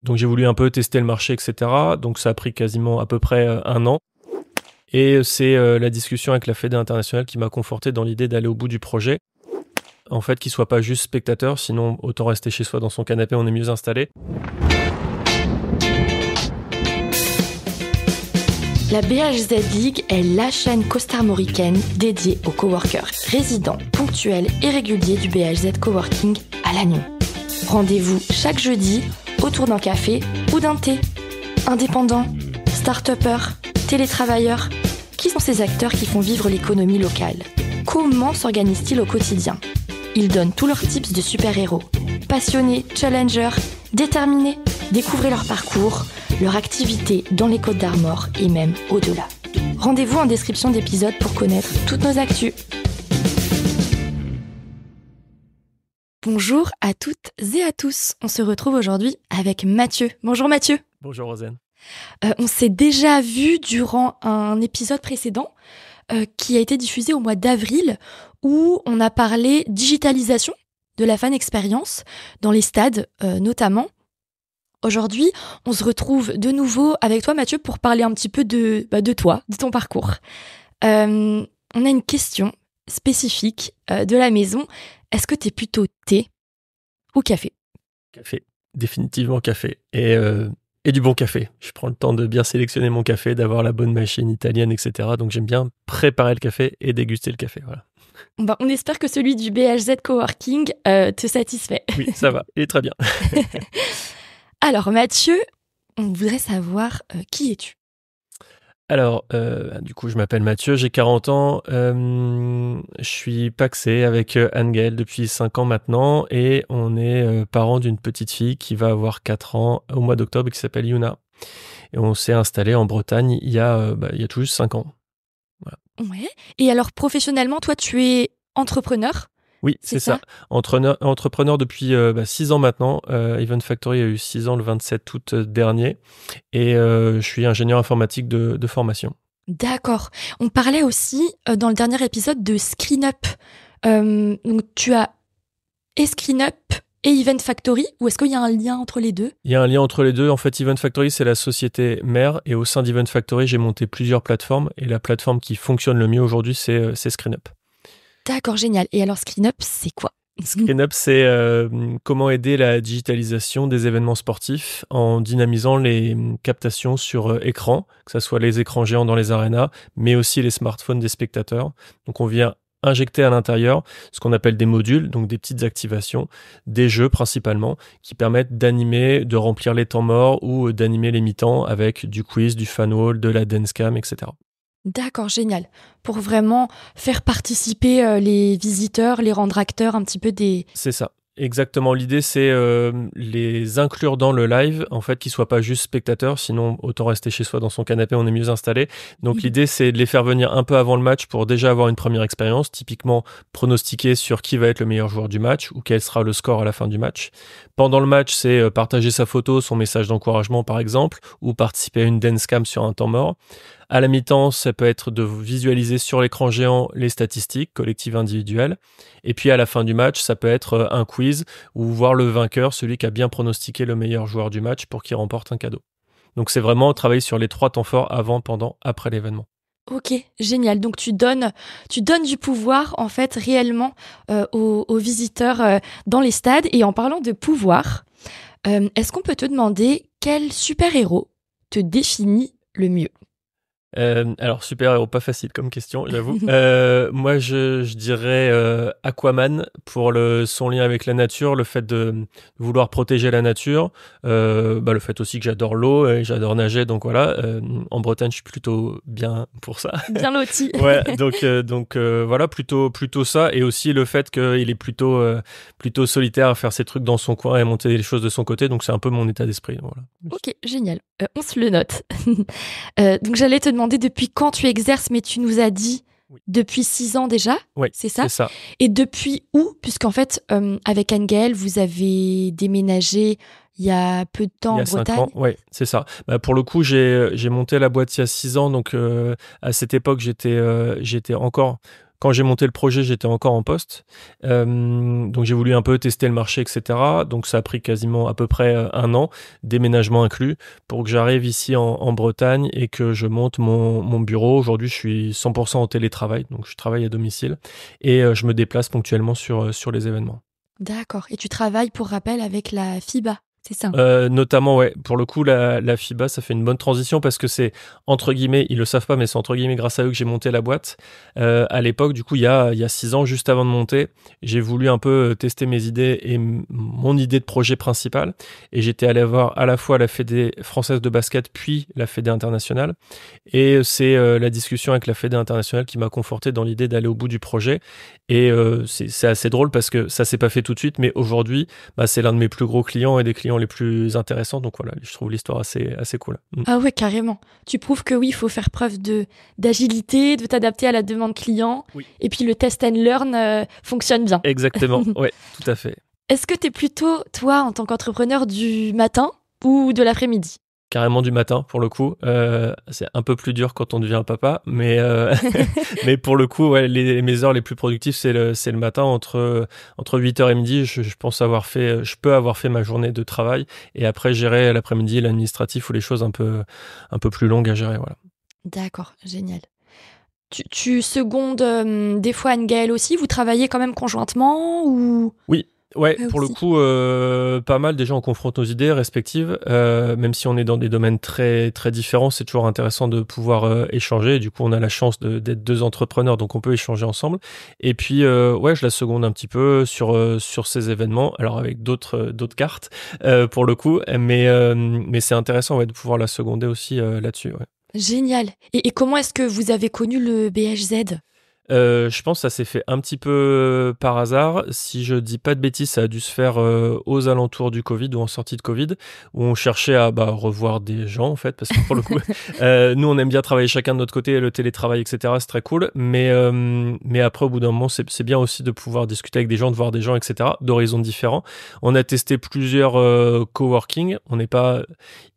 Donc j'ai voulu un peu tester le marché, etc. Donc ça a pris quasiment à peu près 1 an. Et c'est la discussion avec la Fédé internationale qui m'a conforté dans l'idée d'aller au bout du projet. En fait, qu'il ne soit pas juste spectateur, sinon autant rester chez soi dans son canapé, on est mieux installé. La BHZ League est la chaîne costarmoricaine dédiée aux coworkers résidents, ponctuels et réguliers du BHZ Coworking à Lannion. Rendez-vous chaque jeudi autour d'un café ou d'un thé. Indépendants, start-upers, télétravailleurs, qui sont ces acteurs qui font vivre l'économie locale? Comment s'organisent-ils au quotidien? Ils donnent tous leurs tips de super-héros. Passionnés, challengers, déterminés, découvrez leur parcours, leur activité dans les Côtes d'Armor et même au-delà. Rendez-vous en description d'épisode pour connaître toutes nos actus. Bonjour à toutes et à tous. On se retrouve aujourd'hui avec Mathieu. Bonjour Mathieu. Bonjour Rosen. On s'est déjà vu durant un épisode précédent qui a été diffusé au mois d'avril où on a parlé digitalisation de la fan expérience dans les stades notamment. Aujourd'hui, on se retrouve de nouveau avec toi Mathieu pour parler un petit peu de toi, de ton parcours. On a une question spécifique de la maison. Est-ce que t'es plutôt thé ou café? Café, définitivement café. Et du bon café. Je prends le temps de bien sélectionner mon café, d'avoir la bonne machine italienne, etc. Donc j'aime bien préparer le café et déguster le café. Voilà. On espère que celui du BHZ Coworking te satisfait. Oui, ça va. Il est très bien. Alors Mathieu, on voudrait savoir qui es-tu? Alors, du coup, je m'appelle Mathieu, j'ai 40 ans, je suis pacsé avec Anne-Gaëlle depuis 5 ans maintenant et on est parents d'une petite fille qui va avoir 4 ans au mois d'octobre et qui s'appelle Yuna. Et on s'est installé en Bretagne il y a tout juste 5 ans. Voilà. Ouais. Et alors professionnellement, toi, tu es entrepreneur? Oui, c'est ça. Entrepreneur depuis 6 ans maintenant. Event Factory a eu 6 ans le 27 août dernier. Et je suis ingénieur informatique de formation. D'accord. On parlait aussi dans le dernier épisode de Screenup. Donc tu as et Screenup et Event Factory, ou est-ce qu'il y a un lien entre les deux? Il y a un lien entre les deux. En fait, Event Factory, c'est la société mère. Et au sein d'Event Factory, j'ai monté plusieurs plateformes. Et la plateforme qui fonctionne le mieux aujourd'hui, c'est Screenup. D'accord, génial. Et alors, Screenup, c'est quoi? Screenup, c'est comment aider la digitalisation des événements sportifs en dynamisant les captations sur écran, que ce soit les écrans géants dans les arénas, mais aussi les smartphones des spectateurs. Donc, on vient injecter à l'intérieur ce qu'on appelle des modules, donc des petites activations, des jeux principalement, qui permettent d'animer, de remplir les temps morts ou d'animer les mi-temps avec du quiz, du fan wall, de la dance cam, etc. D'accord, génial. Pour vraiment faire participer les visiteurs, les rendre acteurs un petit peu des... C'est ça. Exactement. L'idée, c'est les inclure dans le live, en fait, qu'ils soient pas juste spectateurs, sinon autant rester chez soi dans son canapé, on est mieux installé. Donc l'idée, c'est de les faire venir un peu avant le match pour déjà avoir une première expérience, typiquement pronostiquer sur qui va être le meilleur joueur du match ou quel sera le score à la fin du match. Pendant le match, c'est partager sa photo, son message d'encouragement par exemple, ou participer à une dance cam sur un temps mort. À la mi-temps, ça peut être de visualiser sur l'écran géant les statistiques collectives individuelles. Et puis à la fin du match, ça peut être un quiz ou voir le vainqueur, celui qui a bien pronostiqué le meilleur joueur du match pour qu'il remporte un cadeau. Donc c'est vraiment travailler sur les 3 temps forts avant, pendant, après l'événement. Ok, génial. Donc tu donnes du pouvoir en fait réellement aux visiteurs dans les stades. Et en parlant de pouvoir, est-ce qu'on peut te demander quel super-héros te définit le mieux? Alors super-héros, pas facile comme question, j'avoue. Moi, je dirais Aquaman pour son lien avec la nature, le fait de vouloir protéger la nature, le fait aussi que j'adore l'eau et j'adore nager, donc voilà. En Bretagne, je suis plutôt bien pour ça. Bien loti. Ouais, donc voilà, plutôt ça, et aussi le fait qu'il est plutôt solitaire à faire ses trucs dans son coin et à monter les choses de son côté, donc c'est un peu mon état d'esprit. Voilà. Ok, génial. On se le note. Donc j'allais te demander depuis quand tu exerces, mais tu nous as dit depuis 6 ans déjà. Oui, c'est ça? C'est ça. Et depuis où? Puisqu'en fait, avec Anne-Gaëlle, vous avez déménagé il y a peu de temps en Bretagne. Il y a 5 ans, oui, c'est ça. Pour le coup, j'ai monté la boîte il y a 6 ans, donc à cette époque, j'étais encore Quand j'ai monté le projet, j'étais encore en poste. Donc j'ai voulu un peu tester le marché, etc. Donc ça a pris quasiment à peu près 1 an, déménagement inclus, pour que j'arrive ici en Bretagne et que je monte mon bureau. Aujourd'hui, je suis 100% en télétravail, donc je travaille à domicile et je me déplace ponctuellement sur les événements. D'accord. Et tu travailles, pour rappel, avec la FIBA, c'est ça? Notamment, ouais. Pour le coup, la FIBA, ça fait une bonne transition parce que c'est, entre guillemets, ils le savent pas, mais c'est entre guillemets grâce à eux que j'ai monté la boîte. À l'époque, du coup, il y a 6 ans, juste avant de monter, j'ai voulu un peu tester mes idées et mon idée de projet principal. Et j'étais allé voir à la fois la Fédé française de basket, puis la Fédé internationale. Et c'est la discussion avec la Fédé internationale qui m'a conforté dans l'idée d'aller au bout du projet. Et c'est assez drôle parce que ça s'est pas fait tout de suite, mais aujourd'hui, c'est l'un de mes plus gros clients et des clients les plus intéressants. Donc voilà, je trouve l'histoire assez cool. Ah ouais, carrément. Tu prouves que oui, il faut faire preuve d'agilité, de t'adapter à la demande client. Oui. Et puis le test and learn fonctionne bien. Exactement, ouais, tout à fait. Est-ce que t'es plutôt, toi, en tant qu'entrepreneur, du matin ou de l'après-midi? Carrément du matin, pour le coup. C'est un peu plus dur quand on devient papa, mais mais pour le coup, ouais, mes heures les plus productives, c'est le matin entre 8h et midi. Je peux avoir fait ma journée de travail et après gérer l'après-midi l'administratif ou les choses un peu plus longues à gérer. Voilà. D'accord, génial. Tu secondes des fois Anne-Gaëlle aussi? Vous travaillez quand même conjointement ou... Oui. Ouais, pour aussi. le coup, pas mal. Déjà, on confronte nos idées respectives. Même si on est dans des domaines très, très différents, c'est toujours intéressant de pouvoir échanger. Et du coup, on a la chance d'être 2 entrepreneurs, donc on peut échanger ensemble. Et puis, ouais, je la seconde un petit peu sur ces événements. Alors, avec d'autres cartes, pour le coup. Mais c'est intéressant, ouais, de pouvoir la seconder aussi là-dessus, ouais. Génial. Et comment est-ce que vous avez connu le BHZ? Je pense que ça s'est fait un petit peu par hasard. Si je dis pas de bêtises, ça a dû se faire aux alentours du Covid ou en sortie de Covid, où on cherchait à revoir des gens en fait, parce que pour le coup, nous on aime bien travailler chacun de notre côté, le télétravail, etc. C'est très cool, mais après au bout d'un moment, c'est bien aussi de pouvoir discuter avec des gens, de voir des gens, etc. d'horizons différents. On a testé plusieurs coworking. On n'est pas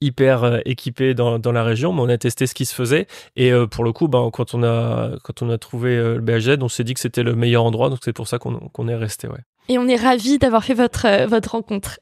hyper équipé dans la région, mais on a testé ce qui se faisait et pour le coup, quand on a trouvé le BHZ, on s'est dit que c'était le meilleur endroit, donc c'est pour ça qu'on est resté, ouais. Et on est ravis d'avoir fait votre rencontre.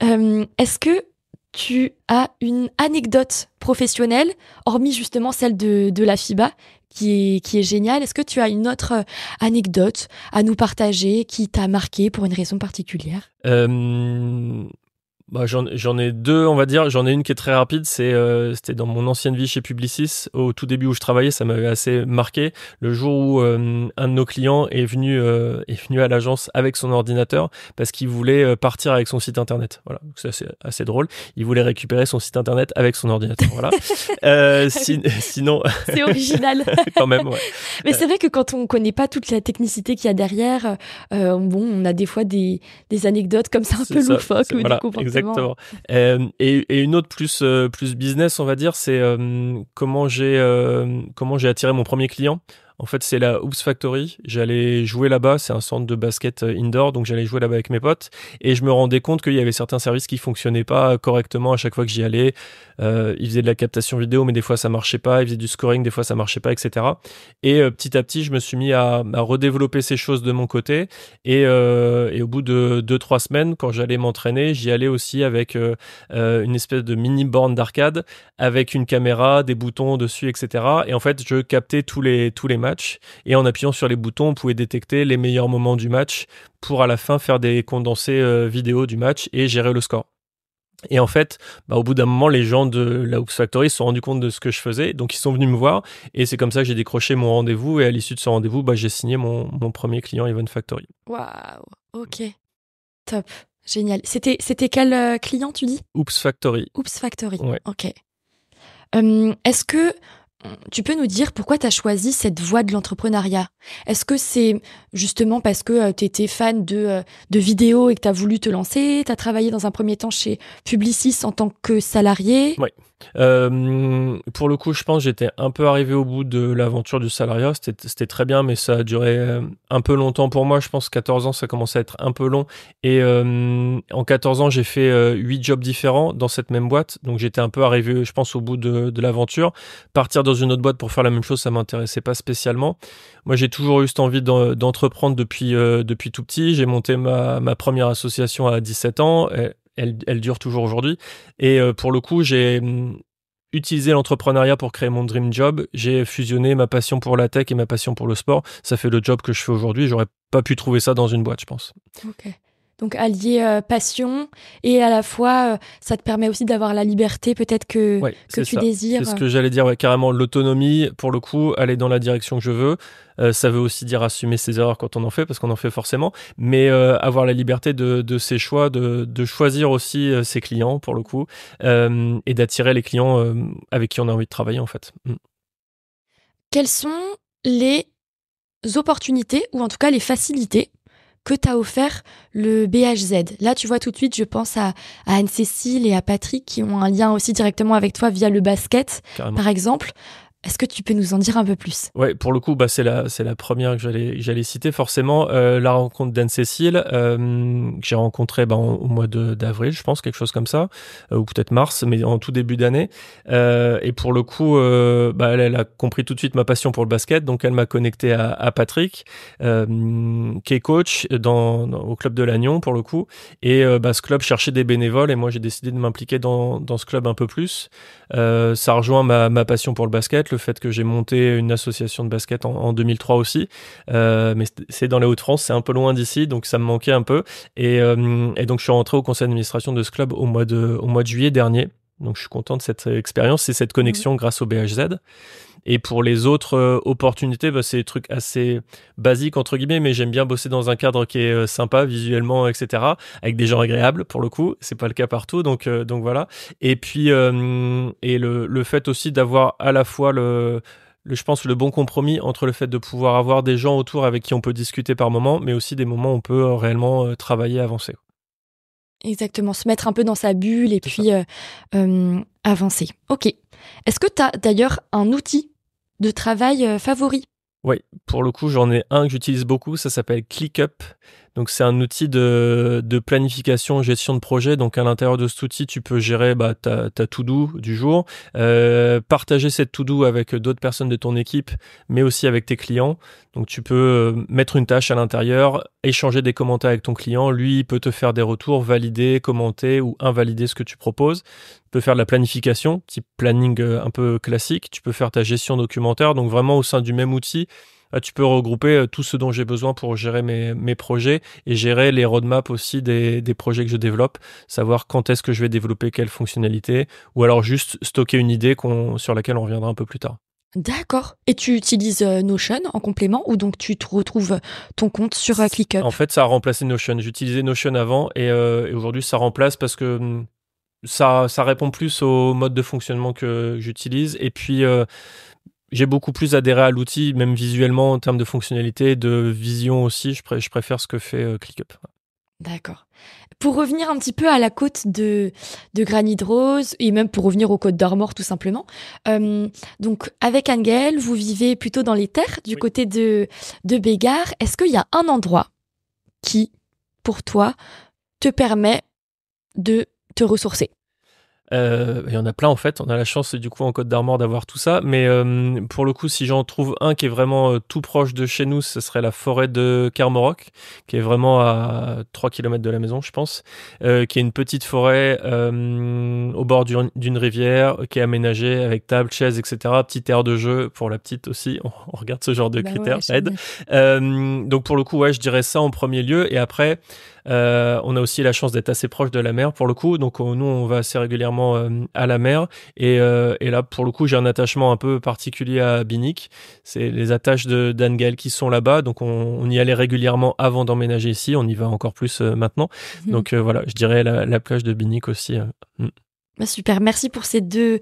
Est-ce que tu as une anecdote professionnelle, hormis justement celle de la FIBA, qui est géniale? Est-ce que tu as une autre anecdote à nous partager qui t'a marqué pour une raison particulière? J'en ai 2, on va dire. J'en ai une qui est très rapide. C'était dans mon ancienne vie chez Publicis. Au tout début où je travaillais, ça m'avait assez marqué. Le jour où un de nos clients est venu à l'agence avec son ordinateur parce qu'il voulait partir avec son site internet. Voilà, donc c'est assez drôle. Il voulait récupérer son site internet avec son ordinateur. Voilà. Sinon, c'est original. Quand même, ouais. Mais c'est vrai que quand on connaît pas toute la technicité qu'il y a derrière, on a des fois des anecdotes comme ça un peu loufoques ou voilà, des comportements. Exactement. Et une autre plus business, on va dire, c'est comment j'ai attiré mon premier client. En fait, c'est la Hoops Factory. J'allais jouer là-bas. C'est un centre de basket indoor, donc j'allais jouer là-bas avec mes potes. Et je me rendais compte qu'il y avait certains services qui fonctionnaient pas correctement à chaque fois que j'y allais. Ils faisaient de la captation vidéo, mais des fois ça marchait pas. Ils faisaient du scoring, des fois ça marchait pas, etc. Et petit à petit, je me suis mis à redévelopper ces choses de mon côté. Et au bout de 2-3 semaines, quand j'allais m'entraîner, j'y allais aussi avec une espèce de mini borne d'arcade, avec une caméra, des boutons dessus, etc. Et en fait, je captais tous les matchs. Et en appuyant sur les boutons, on pouvait détecter les meilleurs moments du match pour à la fin faire des condensés vidéo du match et gérer le score. Et en fait, au bout d'un moment, les gens de la Hoops Factory se sont rendus compte de ce que je faisais, donc ils sont venus me voir et c'est comme ça que j'ai décroché mon rendez-vous et à l'issue de ce rendez-vous, j'ai signé mon premier client Event Factory. Waouh, ok, top, génial. C'était quel client tu dis? Hoops Factory. Hoops Factory, ouais. Ok. Est-ce que tu peux nous dire pourquoi tu as choisi cette voie de l'entrepreneuriat? Est-ce que c'est justement parce que tu étais fan de vidéos et que tu as voulu te lancer? Tu as travaillé dans un premier temps chez Publicis en tant que salarié? Oui. Pour le coup, je pense que j'étais un peu arrivé au bout de l'aventure du salariat. C'était très bien, mais ça a duré un peu longtemps pour moi. Je pense que 14 ans, ça commençait à être un peu long. Et en 14 ans, j'ai fait 8 jobs différents dans cette même boîte. Donc j'étais un peu arrivé, je pense, au bout de l'aventure. Partir dans une autre boîte pour faire la même chose, ça m'intéressait pas spécialement. Moi, j'ai toujours eu cette envie d'entreprendre depuis tout petit. J'ai monté ma première association à 17 ans. Elle dure toujours aujourd'hui. Et pour le coup, j'ai utilisé l'entrepreneuriat pour créer mon dream job. J'ai fusionné ma passion pour la tech et ma passion pour le sport. Ça fait le job que je fais aujourd'hui. J'aurais pas pu trouver ça dans une boîte, je pense. Ok. Donc allier passion et à la fois, ça te permet aussi d'avoir la liberté peut-être que tu désires. C'est ce que j'allais dire, ouais, carrément l'autonomie, pour le coup, aller dans la direction que je veux. Ça veut aussi dire assumer ses erreurs quand on en fait, parce qu'on en fait forcément, mais avoir la liberté de ses choix, de choisir aussi ses clients, pour le coup, et d'attirer les clients avec qui on a envie de travailler, en fait. Quelles sont les opportunités, ou en tout cas les facilités, que t'a offert le BHZ? Là, tu vois, tout de suite, je pense à Anne-Cécile et à Patrick qui ont un lien aussi directement avec toi via le basket, Carrément. par exemple. Est-ce que tu peux nous en dire un peu plus? Ouais, pour le coup, c'est la première que j'allais citer forcément. La rencontre d'Anne-Cécile, que j'ai rencontrée au mois d'avril, je pense, quelque chose comme ça, ou peut-être mars, mais en tout début d'année. Et pour le coup, elle a compris tout de suite ma passion pour le basket, donc elle m'a connecté à Patrick, qui est coach au club de Lannion, pour le coup. Et ce club cherchait des bénévoles, et moi j'ai décidé de m'impliquer dans ce club un peu plus. Ça rejoint ma passion pour le basket, le fait que j'ai monté une association de basket en 2003 aussi, mais c'est dans les Hauts-de-France, c'est un peu loin d'ici, donc ça me manquait un peu, et donc je suis rentré au conseil d'administration de ce club au mois de juillet dernier, donc je suis content de cette expérience et cette connexion grâce au BHZ. Et pour les autres opportunités, c'est des trucs assez basiques, entre guillemets, mais j'aime bien bosser dans un cadre qui est sympa, visuellement, etc., avec des gens agréables, pour le coup. C'est pas le cas partout, donc voilà. Et puis, et le fait aussi d'avoir à la fois je pense, le bon compromis entre le fait de pouvoir avoir des gens autour avec qui on peut discuter par moment, mais aussi des moments où on peut réellement travailler, avancer. Exactement, se mettre un peu dans sa bulle et puis avancer. Ok. Est-ce que tu as d'ailleurs un outil de travail favori? Oui, pour le coup, j'en ai un que j'utilise beaucoup, ça s'appelle ClickUp. Donc c'est un outil de planification, gestion de projet. Donc à l'intérieur de cet outil, tu peux gérer ta to-do du jour, partager cette to-do avec d'autres personnes de ton équipe, mais aussi avec tes clients. Donc tu peux mettre une tâche à l'intérieur, échanger des commentaires avec ton client. Lui, il peut te faire des retours, valider, commenter ou invalider ce que tu proposes. Tu peux faire de la planification, type planning un peu classique. Tu peux faire ta gestion documentaire. Donc vraiment au sein du même outil, tu peux regrouper tout ce dont j'ai besoin pour gérer mes projets et gérer les roadmaps aussi des projets que je développe, savoir quand est-ce que je vais développer quelle fonctionnalité, ou alors juste stocker une idée sur laquelle on reviendra un peu plus tard. D'accord. Et tu utilises Notion en complément, ou donc tu te retrouves ton compte sur ClickUp? En fait, ça a remplacé Notion. J'utilisais Notion avant et aujourd'hui, ça remplace parce que ça répond plus au mode de fonctionnement que j'utilise. Et puis, j'ai beaucoup plus adhéré à l'outil, même visuellement, en termes de fonctionnalité, de vision aussi. Je préfère ce que fait ClickUp. D'accord. Pour revenir un petit peu à la côte de Granit Rose, et même pour revenir aux Côtes d'Armor tout simplement, donc avec Anne-Gaëlle, vous vivez plutôt dans les terres, du côté de Bégard. Est-ce qu'il y a un endroit qui, pour toi, te permet de te ressourcer? Il y en a plein en fait, on a la chance du coup en Côte d'Armor d'avoir tout ça, mais pour le coup si j'en trouve un qui est vraiment tout proche de chez nous, ce serait la forêt de Kermorok, qui est vraiment à 3 km de la maison je pense, qui est une petite forêt au bord d'une rivière, qui est aménagée avec table, chaise, etc. Petite aire de jeu pour la petite aussi, on regarde ce genre de critères, ça aide. Donc pour le coup je dirais ça en premier lieu, et après on a aussi la chance d'être assez proche de la mer pour le coup, donc nous on va assez régulièrement à la mer, et là pour le coup j'ai un attachement un peu particulier à Binic. C'est les attaches d'Anne-Gaëlle qui sont là-bas, donc on y allait régulièrement avant d'emménager ici, on y va encore plus maintenant. Donc voilà, je dirais la plage de Binic aussi. Super, merci pour ces deux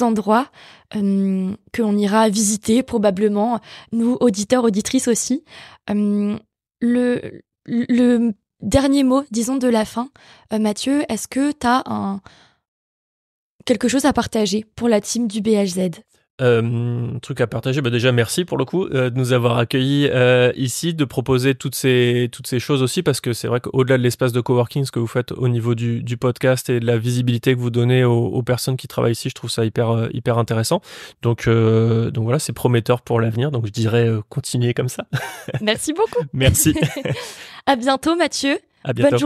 endroits qu'on ira visiter probablement, nous auditeurs, auditrices aussi. Le dernier mot, disons, de la fin, Mathieu, est-ce que tu as quelque chose à partager pour la team du BHZ? Truc à partager, déjà merci pour le coup de nous avoir accueillis ici, de proposer toutes ces choses aussi, parce que c'est vrai qu'au-delà de l'espace de coworking, ce que vous faites au niveau du podcast et de la visibilité que vous donnez aux personnes qui travaillent ici, je trouve ça hyper intéressant. Donc voilà, c'est prometteur pour l'avenir, donc je dirais continuez comme ça. Merci beaucoup. Merci. À bientôt Mathieu. À bientôt.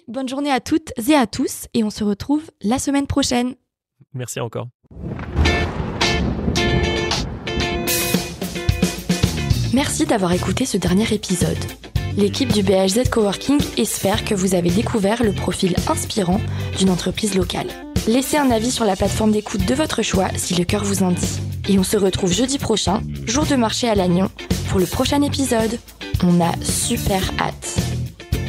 Bonne journée à toutes et à tous, et on se retrouve la semaine prochaine. Merci encore. Merci d'avoir écouté ce dernier épisode. L'équipe du BHZ Coworking espère que vous avez découvert le profil inspirant d'une entreprise locale. Laissez un avis sur la plateforme d'écoute de votre choix si le cœur vous en dit. Et on se retrouve jeudi prochain, jour de marché à Lannion, pour le prochain épisode. On a super hâte.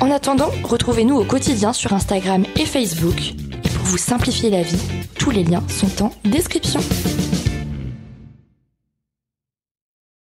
En attendant, retrouvez-nous au quotidien sur Instagram et Facebook. Et pour vous simplifier la vie, tous les liens sont en description.